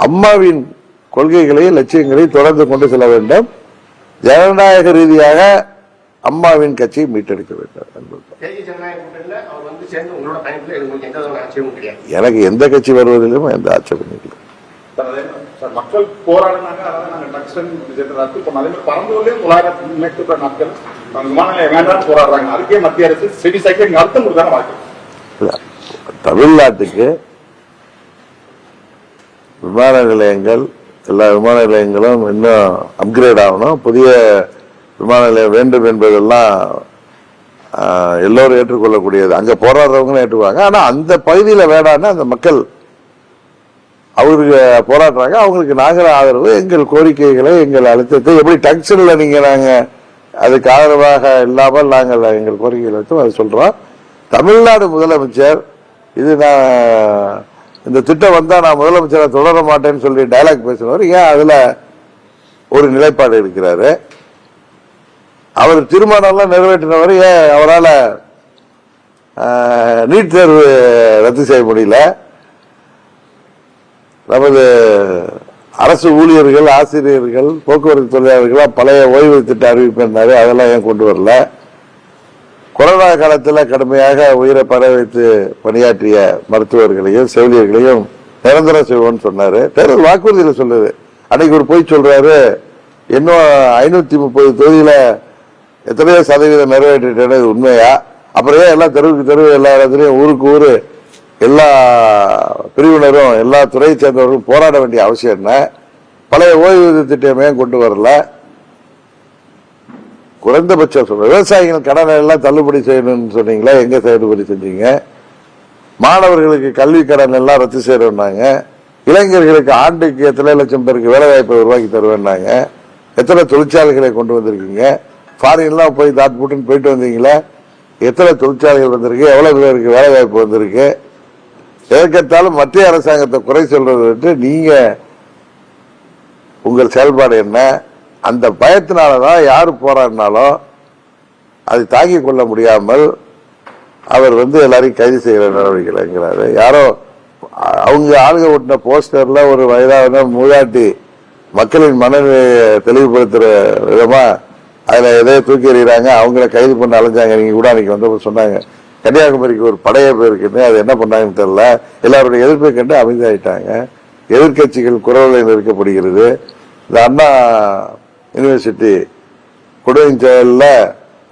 அம்மாவின் கொள்கைகளையும் லட்சியங்களையும் தொடர்ந்து கொண்டு செல்ல வேண்டும். ஜனநாயக ரீதியாக அம்மாவின் கட்சியை மீட்டெடுக்க வேண்டும் என்பது. எனக்கு எந்த கட்சி வருவதிலும் எந்த ஆட்சேபமும் இல்லை. மக்கள் போராடினாங்க, அதாவது நாங்க டக்ஸன் ரத்து பண்ணோம். அதே மாதிரி பரந்தூர்லயும் 900 மேற்பட்ட நாட்கள் விமான நிலையம் வேண்டாம் போராடுறாங்க. அதுக்கே மத்திய அரசு செடி சைக்கிள் அர்த்தம் கொடுத்தாங்க வாய்ப்பு. தமிழ்நாட்டுக்கு விமான நிலையங்கள், எல்லா விமான நிலையங்களும் இன்னும் அப்கிரேட் ஆகணும். புதிய விமான நிலையம் வேண்டும் என்பதெல்லாம் எல்லோரும் ஏற்றுக்கொள்ளக்கூடியது. அங்க போராடுறவங்களும் ஏற்றுக்குவாங்க. ஆனா அந்த பகுதியில் வேடான்னு அந்த மக்கள் அவருக்கு போராடுறாங்க. அவங்களுக்கு நாங்கள் ஆதரவு, எங்கள் கோரிக்கைகளை, எங்கள் அழுத்தத்தை எப்படி டங்ஷன்ல நீங்க நாங்க அதுக்கு ஆதரவாக இல்லாமல் நாங்கள் எங்கள் கோரிக்கைகளை வச்சு அதை சொல்றோம். தமிழ்நாடு முதலமைச்சர் இது நான் இந்த திட்டம் வந்தா நான் முதலமைச்சரை தொடர மாட்டேன்னு சொல்லி டயலாக் பேசினவர் ஏன் அதுல ஒரு நிலைப்பாடு இருக்கிறாரு? அவர் தீர்மானம்லாம் நிறைவேற்றினவர் ஏன் அவரால் நீட் தேர்வு ரத்து செய்ய முடியல? நமது அரசு ஊழியர்கள், ஆசிரியர்கள், போக்குவரத்து தொழிலாளர்கள் பழைய ஓய்வு திட்ட அறிவிப்பினாரு, அதெல்லாம் ஏன் கொண்டு வரல? கொரோனா காலத்தில் கடுமையாக உயிரை பரவ வைத்து பணியாற்றிய மருத்துவர்களையும் செவிலியர்களையும் நிரந்தரம் செய்வோம்னு சொன்னாரு. தேர்தல் வாக்குறுதியில சொல்லுது. அன்னைக்கு ஒரு போய் சொல்றாரு, இன்னும் 530 தொகுதியில எத்தனையோ சதவீதம் நிறைவேற்றிட்டேன்னு உண்மையா? அப்புறம் ஏன் எல்லாம் தெருவுக்கு தெருவு, எல்லா இடத்துலயும் ஊருக்கு ஊரு எல்லா பிரிவினரும் எல்லா துறையை சேர்ந்தவர்களும் போராட வேண்டிய அவசியம் என்ன? பழைய ஓய்வூதிய திட்டமே கொண்டு வரல. குறைந்தபட்சம் சொல்ற விவசாயிகள் கடனை எல்லாம் தள்ளுபடி செய்யணும்னு சொன்னீங்களா? எங்க தள்ளுபடி செஞ்சீங்க? மாணவர்களுக்கு கல்வி கடன் எல்லாம் ரத்து செய்யறாங்க. இளைஞர்களுக்கு ஆண்டுக்கு எத்தனை லட்சம் பேருக்கு வேலை வாய்ப்பை உருவாக்கி தருவேன்னாங்க. எத்தனை தொழிற்சாலைகளை கொண்டு வந்திருக்கீங்க? ஃபாரின்லாம் போய் தாட் போட்டுன்னு போயிட்டு வந்தீங்களா? எத்தனை தொழிற்சாலைகள் வந்திருக்கு? எவ்வளவு பேருக்கு வேலை வாய்ப்பு வந்திருக்கு? எதற்கெடுத்தாலும் மத்திய அரசாங்கத்தை குறை சொல்றது விட்டு நீங்க உங்கள் செயல்பாடு என்ன? அந்த பயத்தினாலதான் யாரு போராடினாலும் அதை தாங்கிக் கொள்ள முடியாமல் அவர் எல்லாரையும் கைது செய்கிற நடவடிக்கைங்கிறாரு. யாரோ அவங்க ஆளுங்க ஓட்டின போஸ்டர்ல ஒரு வயதான மூதாட்டி மக்களின் மனநிலை தெளிவுபடுத்துற விதமா அதுல எதையோ தூக்கி எறிகிறாங்க, அவங்கள கைது பண்ண அலைஞ்சாங்க. நீங்க கூட அன்னைக்கு வந்தப்ப சொன்னாங்க கன்னியாகுமரிக்கு ஒரு படையெடுப்பு இருக்குன்னு, அது என்ன பண்ணாங்கன்னு தெரியல. எல்லாருடைய எதிர்ப்பை கண்டு அமைதியாயிட்டாங்க. எதிர்கட்சிகள் குரலை நிறுத்தப்படுகிறது. இந்த அண்ணா யூனிவர்சிட்டி குடியின் செயல்ல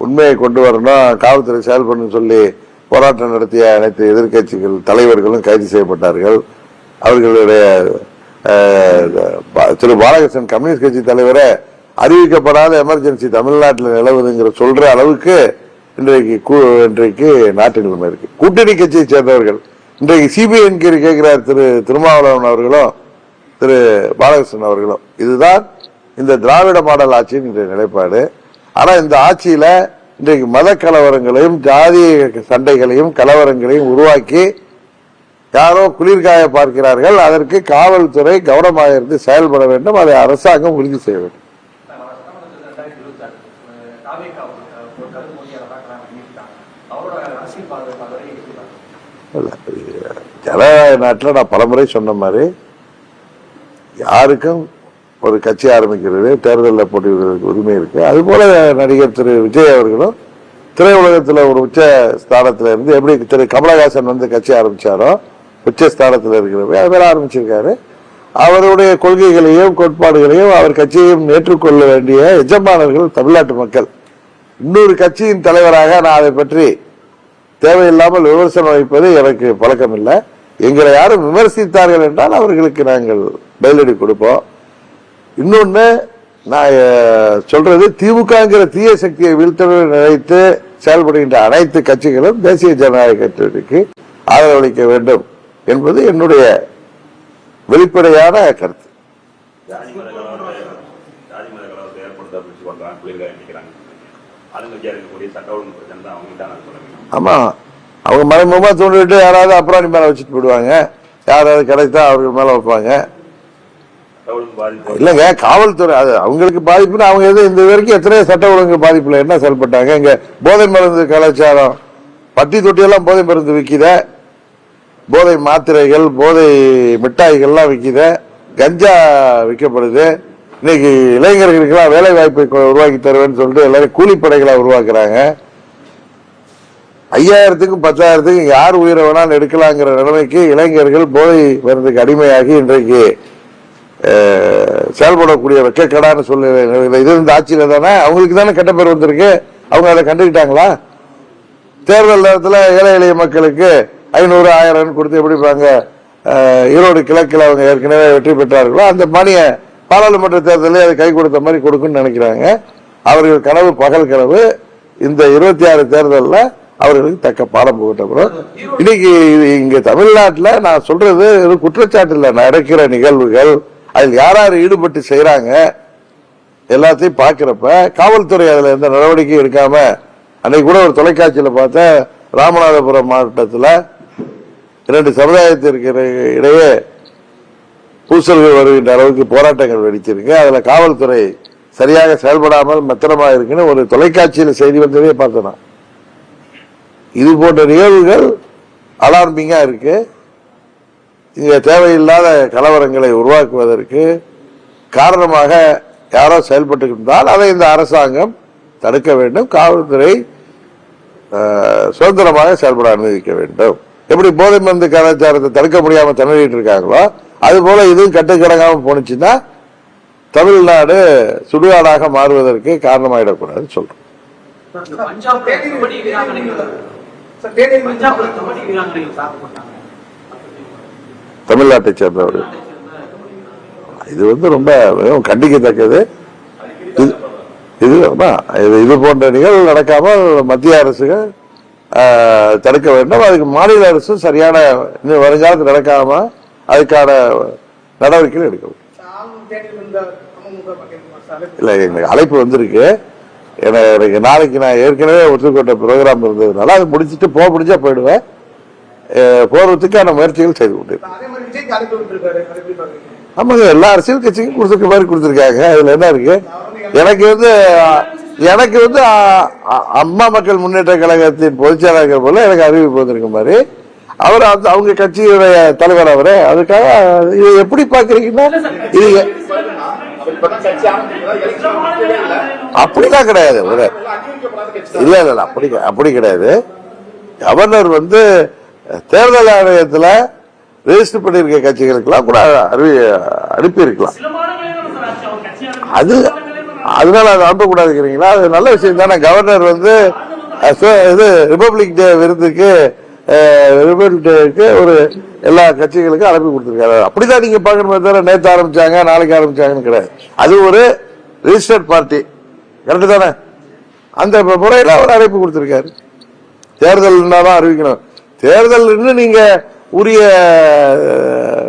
உண்மையை கொண்டு வரணும், காவல்துறை செயல்படணும் சொல்லி போராட்டம் நடத்திய அனைத்து எதிர்கட்சிகள் தலைவர்களும் கைது செய்யப்பட்டார்கள். அவர்களுடைய திரு பாலகிருஷ்ணன் கம்யூனிஸ்ட் கட்சி தலைவரை அறிவிக்கப்படாத எமர்ஜென்சி தமிழ்நாட்டில் நிலவுதுங்கிற சொல்ற அளவுக்கு இன்றைக்கு நாட்டு நிலைமை இருக்கு. கூட்டணி கட்சியை சேர்ந்தவர்கள் இன்றைக்கு சிபிஐ என்கொயரி கேட்கிறார் திரு திருமாவளவன் அவர்களும் திரு பாலகிருஷ்ணன் அவர்களும். இதுதான் இந்த திராவிட மாடல் ஆட்சியின் இன்றைய நிலைப்பாடு. ஆனா இந்த ஆட்சியில இன்றைக்கு மத கலவரங்களையும் ஜாதிய சண்டைகளையும் கலவரங்களையும் உருவாக்கி யாரோ குளிர்காய பார்க்கிறார்கள். அதற்கு காவல்துறை கவனமாக இருந்து செயல்பட வேண்டும். அதை அரசாங்கம் உறுதி செய்ய வேண்டும். ஜனநாயக நாட்டில் நான் பலமுறை சொன்ன மாதிரி யாருக்கும் ஒரு கட்சி ஆரம்பிக்கிறது, தேர்தலில் போட்டியிடுவதற்கு உரிமை இருக்கு. அதுபோல நடிகர் திரு விஜய் அவர்களும் திரையுலகத்தில் ஒரு உச்ச ஸ்தானத்தில் இருந்து எப்படி திரு கமலஹாசன் கட்சி ஆரம்பிச்சாரோ உச்ச ஸ்தானத்தில் இருக்கிறவங்க அது மாதிரி ஆரம்பிச்சிருக்காரு. அவருடைய கொள்கைகளையும் கோட்பாடுகளையும் அவர் கட்சியையும் ஏற்றுக்கொள்ள வேண்டிய எஜமானர்கள் தமிழ்நாட்டு மக்கள். இன்னொரு கட்சியின் தலைவராக நான் அதை பற்றி தேவையில்லாமல் விமர்சனம் வைப்பது எனக்கு பழக்கம் இல்லை. எங்களை யாரும் விமர்சித்தார்கள் என்றால் அவர்களுக்கு நாங்கள் பதிலடி கொடுப்போம். இன்னொன்னு நான் சொல்றது, திமுகங்கிற தீய சக்தியை வீழ்த்த நினைத்து செயல்படுகின்ற அனைத்து கட்சிகளும் தேசிய ஜனநாயக கட்சிக்கு ஆதரவளிக்க வேண்டும் என்பது என்னுடைய வெளிப்படையான கருத்து. ஆமா, அவங்க மறைமுகமா தூண்டிட்டு யாராவது அப்புறம் மேல வச்சுட்டு போயிடுவாங்க. யாராவது கிடைத்தா அவர்கள் மேல வைப்பாங்க. இல்லங்க, காவல்துறை அது அவங்களுக்கு பாதிப்புன்னு அவங்க எது இந்த வரைக்கும் எத்தனையோ சட்ட ஒழுங்கு பாதிப்புல என்ன செயல்பட்டாங்க? இங்க போதை மருந்து கலாச்சாரம், பட்டி தொட்டியெல்லாம் போதை மருந்து விற்கித, போதை மாத்திரைகள், போதை மிட்டாய்கள்லாம் விற்கித, கஞ்சா விற்கப்படுது. இன்னைக்கு இளைஞர்களுக்கெல்லாம் வேலை வாய்ப்பை உருவாக்கி தருவேன்னு சொல்லிட்டு எல்லாரும் கூலிப்படைகளை உருவாக்குறாங்க. 5000த்துக்கும் 10,000த்துக்கும் யார் உயிரை வேணாலும் எடுக்கலாங்கிற நிலைமைக்கு இளைஞர்கள் போதை மருந்துக்கு அடிமையாகி இன்றைக்கு செயல்படக்கூடிய வெக்கக்கடான்னு சொல்லி இது இந்த ஆட்சியில தானே அவங்களுக்கு தானே கெட்ட பேர் வந்திருக்கு. அவங்க அதை கண்டுக்கிட்டாங்களா? தேர்தல் நேரத்தில் ஏழை எளிய மக்களுக்கு 500, 1000 கொடுத்து எப்படிப்பாங்க? ஈரோடு கிழக்கில் அவங்க ஏற்கனவே வெற்றி பெற்றார்களோ அந்த மானிய பாராளுமன்ற தேர்தலில் அதை கை கொடுத்த மாதிரி கொடுக்குன்னு நினைக்கிறாங்க. அவர்கள் கனவு பகல் கனவு. இந்த 26 தேர்தலில் அவர்களுக்கு தக்க பாடம் புகட்டப்படும். இன்னைக்கு இங்க தமிழ்நாட்டில் நான் சொல்றது குற்றச்சாட்டு இல்லை, நடக்கிற நிகழ்வுகள், அதில் யார் யார் ஈடுபட்டு செய்யறாங்க எல்லாத்தையும் பார்க்கிறப்ப காவல்துறை அதுல எந்த நடவடிக்கையும் எடுக்காம, அன்னைக்கு கூட ஒரு தொலைக்காட்சியில பார்த்த ராமநாதபுரம் மாவட்டத்தில் 2 சமுதாயத்திற்கு இடையே பூசல்கள் வருகின்ற அளவுக்கு போராட்டங்கள் வெடிச்சிருக்கு. அதுல காவல்துறை சரியாக செயல்படாமல் மெத்தனமா இருக்குன்னு ஒரு தொலைக்காட்சியில செய்தி வந்ததே பார்த்தோம். இது போன்ற நிகழ்வுகள் அலார்மிங்கா இருக்கு. இங்க தேவையில்லாத கலவரங்களை உருவாக்குவதற்கு காரணமாக யாரோ செயல்பட்டு இருந்தால் அதை இந்த அரசாங்கம் தடுக்க வேண்டும். காவல்துறை சுதந்திரமாக செயல்பட அனுமதிக்க வேண்டும். எப்படி போதை மருந்து கலாச்சாரத்தை தடுக்க முடியாம திணறிட்டு இருக்காங்களோ அது போல இதுவும் கட்டுக்கடங்காம போனுச்சுன்னா தமிழ்நாடு சுடுகாடாக மாறுவதற்கு காரணமாயிடக்கூடாதுன்னு சொல்றோம். தமிழ்நாட்டை சேர்ந்தவர் இது ரொம்ப கண்டிக்கத்தக்கது. இது போன்ற நிகழ்வு நடக்காமல் மத்திய அரசுகள் தடுக்க வேண்டும். அதுக்கு மாநில அரசும் சரியான வருங்காலத்தில் நடக்காம அதுக்கான நடவடிக்கைகள் எடுக்கணும். இல்ல, எங்களுக்கு அழைப்பு வந்திருக்கு. எனக்கு நாளைக்கு நான் ஏற்கனவே ஒத்துக்கொண்ட ப்ரோக்ராம் இருந்ததுனால அது முடிச்சுட்டு முடிஞ்சா போயிடுவேன். போறதுக்கான முயற்சிகள் செய்து கொண்டு. ஆமாங்க, எல்லா அரசியல் கட்சிக்கும் கொடுத்துருக்க மாதிரி கொடுத்துருக்காங்க. அதுல என்ன இருக்கு? எனக்கு வந்து அம்மா மக்கள் முன்னேற்ற கழகத்தின் பொதுச்செயலாளர் போல எனக்கு அறிவிப்பு வந்திருக்க மாதிரி அவர் அவங்க கட்சியுடைய தலைவர் அவரே. அதுக்காக இதை எப்படி பாக்குறீங்கன்னா இது அப்படிலாம் கிடையாது. இல்ல இல்ல அப்படி கிடையாது. கவர்னர் வந்து தேர்தல் ஆணையத்தில் ரெஜிஸ்டர் பண்ணிருக்க கட்சிகளுக்கெல்லாம் கூட அனுப்பி இருக்கலாம். அதனால அதை அனுப்பக்கூடாதுங்கிறீங்களா? அது நல்ல விஷயம் தானே. கவர்னர் வந்து இது ரிபப்ளிக் டே விருதுக்கு ஒரு எல்லா கட்சிகளுக்கும் அனுப்பி கொடுத்திருக்காரு. அப்படிதான் நீங்க பாக்கணுமே தவிர நேற்று ஆரம்பிச்சாங்க நாளைக்கு ஆரம்பிச்சாங்கன்னு கிடையாது. அது ஒரு ரெஜிஸ்டர்ட் பார்ட்டி, கரெக்டு தானே? அந்த முறையில அவர் அழைப்பு கொடுத்திருக்காரு. தேர்தல் தான் அறிவிக்கணும். தேர்தல் நீங்க உரிய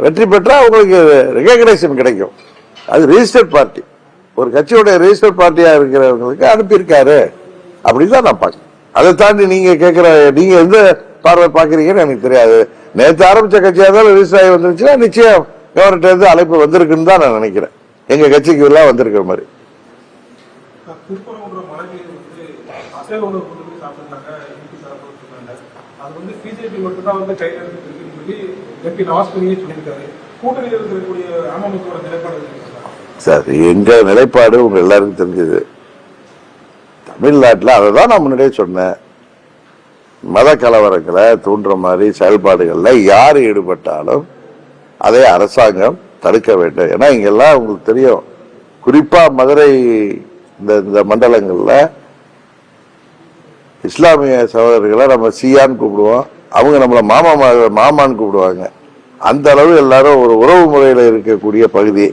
வெற்றி பெற்றா உங்களுக்கு ரெகக்னைசேஷன் கிடைக்கும். அது ரெஜிஸ்டர்ட் பார்ட்டி, ஒரு கட்சியோட ரெஜிஸ்டர்ட் பார்ட்டியா இருக்கிறவங்களுக்கு அனுப்பியிருக்காரு அப்படின்னு தான் நான் பாக்கிறேன். அதை தாண்டி நீங்க கேட்கிற நீங்க எந்த பார்வை பாக்குறீங்கன்னு எனக்கு தெரியாது. நேற்று ஆரம்பிச்ச கட்சியா இருந்தாலும் ரெஜிஸ்டர் ஆகி வந்துருச்சுன்னா நிச்சயம் கவர்னர் இருந்து அழைப்பு வந்திருக்குன்னு தான் நான் நினைக்கிறேன். எங்க கட்சிக்கு எல்லாம் வந்திருக்கிற மாதிரி. சார், எங்க நிலைப்பாடு உங்க எல்லாருக்கும் தெரிஞ்சது. தமிழ்நாட்டில் அதை தான் நான் முன்னாடியே சொன்னேன். மத கலவரங்களை தூண்டுற மாதிரி செயல்பாடுகள்ல யார் ஈடுபட்டாலும் அதை அரசாங்கம் தடுக்க வேண்டும். ஏன்னா இங்கெல்லாம் உங்களுக்கு தெரியும், குறிப்பா மதுரை இந்த மண்டலங்கள்ல இஸ்லாமிய சகோதரர்களை நம்ம சியான்னு கூப்பிடுவோம், அவங்க நம்மள மாமான்னு கூப்பிடுவாங்க. அந்த அளவு எல்லாரும் ஒரு உறவு முறையில இருக்கக்கூடிய பகுதி.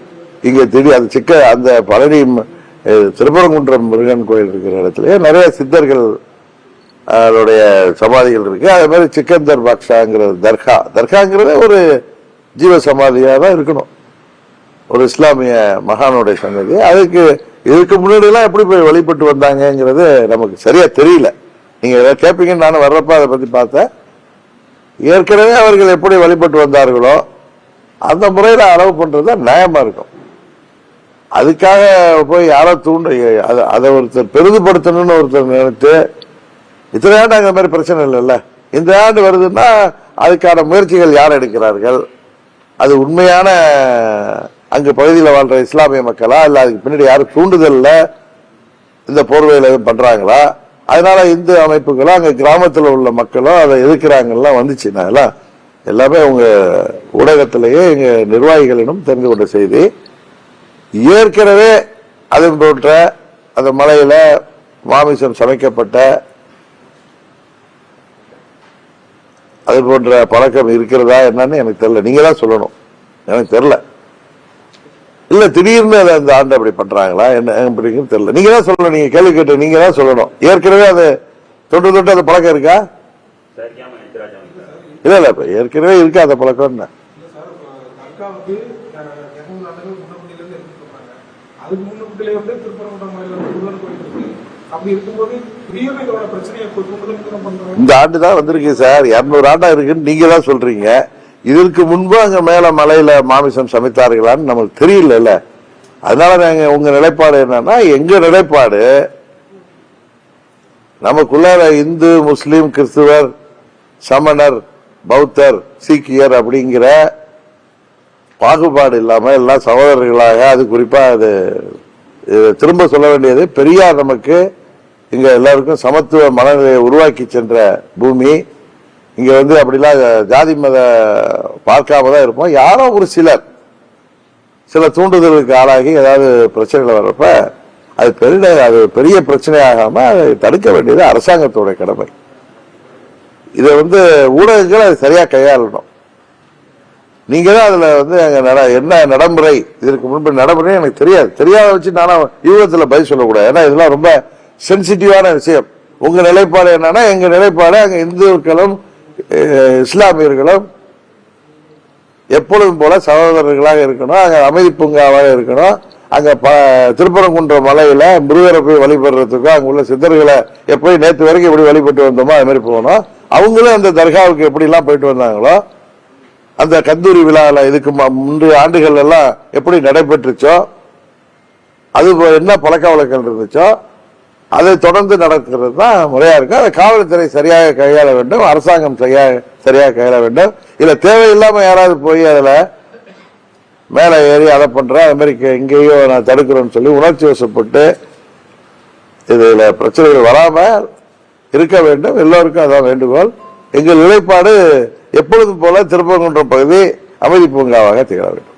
இங்க திடீர் அந்த பழனி திருப்பரங்குன்றம் முருகன் கோயில் இருக்கிற இடத்துல நிறைய சித்தர்கள் சமாதிகள் இருக்கு. அதே மாதிரி சிக்கந்தர் பாக்ஷாங்கிற தர்காங்கிறது ஒரு ஜீவ சமாதியா தான் இருக்கணும், ஒரு இஸ்லாமிய மகானுடைய சன்னதி. இதுக்கு முன்னாடி எல்லாம் எப்படி போய் வழிபட்டு வந்தாங்கிறது நமக்கு சரியா தெரியல. நீங்க ஏதாவது கேட்பீங்கன்னு நானும் வர்றப்ப அதை பத்தி பார்த்தேன். ஏற்கனவே அவர்கள் எப்படி வழிபட்டு வந்தார்களோ அந்த முறையில அளவு பண்றது நியாயமா இருக்கும். அதுக்காக போய் யாரோ அதை ஒருத்தர் பெரிதுபடுத்தணும்னு ஒருத்தர் நினைத்து இத்தனை ஆண்டு அந்த மாதிரி பிரச்சனை இல்லைல்ல. இந்த ஆண்டு வருதுன்னா அதுக்கான முயற்சிகள் யார் எடுக்கிறார்கள்? அது உண்மையான அங்கு பகுதியில் வாழ்ற இஸ்லாமிய மக்களா, இல்ல அதுக்கு பின்னாடி யாரும் தூண்டுதல்ல இந்த போர்வையில எதுவும் பண்றாங்களா? அதனால இந்து அமைப்புகளோ அங்க கிராமத்தில் உள்ள மக்களோ அதை எதிர்க்கிறாங்கலாம் வந்துச்சுன்னா எல்லாமே உங்க ஊடகத்திலேயே எங்க நிர்வாகிகளிடம் தெரிந்து கொண்ட செய்தி. ஏற்கனவே அது போன்ற அந்த மலையில மாமிசம் சமைக்கப்பட்ட அது போன்ற பழக்கம் இருக்கிறதா என்னன்னு எனக்கு தெரியல. நீங்க தான் சொல்லணும், எனக்கு தெரியல. இல்ல திடீர்னு அந்த ஆண்டு அப்படி பண்றாங்களா என்ன அப்படிங்கிறது தெரியல. நீங்க தான் சொல்லணும், நீங்க கேள்வி கேட்டு நீங்க தான் சொல்லணும். ஏற்கனவே அது தொட்டு அந்த பழக்கம் இருக்கா? இல்ல இல்ல இப்ப ஏற்கனவே இருக்கா அந்த பழக்கம்? இந்த ஆண்டு தான் வந்திருக்கு சார், 200 ஆண்டா இருக்குன்னு நீங்க தான் சொல்றீங்க. இதற்கு முன்பு அங்க மேல மலையில மாமிசம் சமைத்தார்களான்னு நமக்கு தெரியல. அதனால நாங்க உங்க நிலைப்பாடு என்னன்னா, எங்க நிலைப்பாடு நமக்குள்ள இந்து முஸ்லீம் கிறிஸ்துவர் சமணர் பௌத்தர் சீக்கியர் அப்படிங்கிற பாகுபாடு இல்லாம எல்லாம் சகோதரர்களாக, அது குறிப்பா அது திரும்ப சொல்ல வேண்டியது, பெரியார் நமக்கு இங்க எல்லாருக்கும் சமத்துவ மனநிலையை உருவாக்கி சென்ற பூமி. இங்க அப்படிலாம் ஜாதி மத பார்க்காம தான் இருப்போம். யாரோ ஒரு சில தூண்டுதலுக்கு ஆளாகி ஏதாவது பிரச்சனைகள் வர்றப்ப அது பெரிய பிரச்சனையாகாம அதை தடுக்க வேண்டியது அரசாங்கத்தோட கடமை. இதை ஊடகங்கள் அது சரியா கையாளணும். நீங்க தான் அதுல என்ன நடைமுறை, இதற்கு முன்பு நடைமுறை எனக்கு தெரியாத வச்சு நானும் யூகத்துல பதில் சொல்லக்கூடாது. ஏன்னா இதெல்லாம் ரொம்ப சென்சிட்டிவான விஷயம். உங்க நிலைப்பாடு என்னன்னா, எங்க நிலைப்பாடு அங்க இந்துக்களும் இஸ்லாமியர்களும் எப்பொழுதும் போல சகோதரர்களாக இருக்கணும், அங்க அமைதி பூங்காவாக இருக்கணும். அங்க திருப்பரங்குன்ற மலையில முருகரை போய் வழிபடுறதுக்கும் அங்க உள்ள சித்தர்களை எப்படி நேற்று வரைக்கும் எப்படி வழிபட்டு வந்தோமோ அது மாதிரி போகணும். அவங்களும் அந்த தர்காவுக்கு எப்படி எல்லாம் போயிட்டு வந்தாங்களோ, அந்த கந்தூரி விழாவில் இதுக்கு முந்தைய ஆண்டுகள் எல்லாம் எப்படி நடைபெற்றுச்சோ, அது என்ன பழக்க வழக்கம் இருந்துச்சோ அதை தொடர்ந்து நடக்கிறது தான் முறையா இருக்கு. அதை காவல்துறை சரியாக கையாள வேண்டும், அரசாங்கம் சரியாக கையாள வேண்டும். இல்ல தேவையில்லாம யாராவது போய் அதுல மேல ஏறி அதை பண்ற அது மாதிரி இங்கேயோ நான் தடுக்கிறேன்னு சொல்லி உணர்ச்சி வசப்பட்டு இதுல பிரச்சனைகள் வராம இருக்க வேண்டும். எல்லோருக்கும் அதான் வேண்டுகோள். எங்கள் நிலைப்பாடு எப்பொழுதும் போல திருப்பரங்குன்றம் பகுதி அமைதி பூங்காவாக திகழ வேண்டும்.